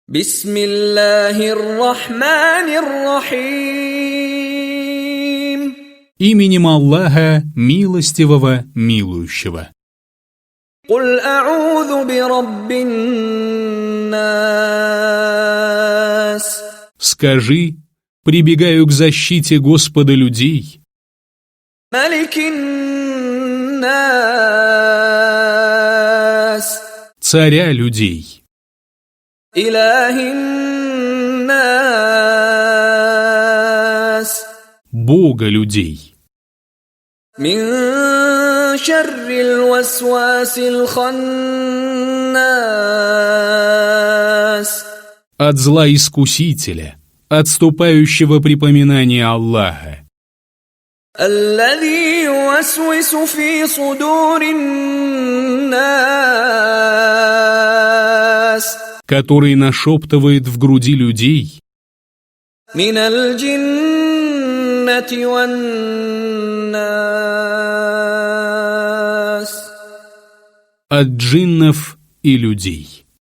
Бисмиллахир-рахманир-рахим. Именем Аллаха, милостивого, милующего. Куль а'удhu би-раббин нас. Скажи, прибегаю к защите Господа людей, Маликин нас. Царя людей, Илахин нас. Бога людей, Мин шаррил васвасил ханнас. от зла искусителя, отступающего припоминания Аллаха, الذي يوسوس في صدور الناس. который нашептывает в груди людей من الجنة والناس. от джиннов и людей.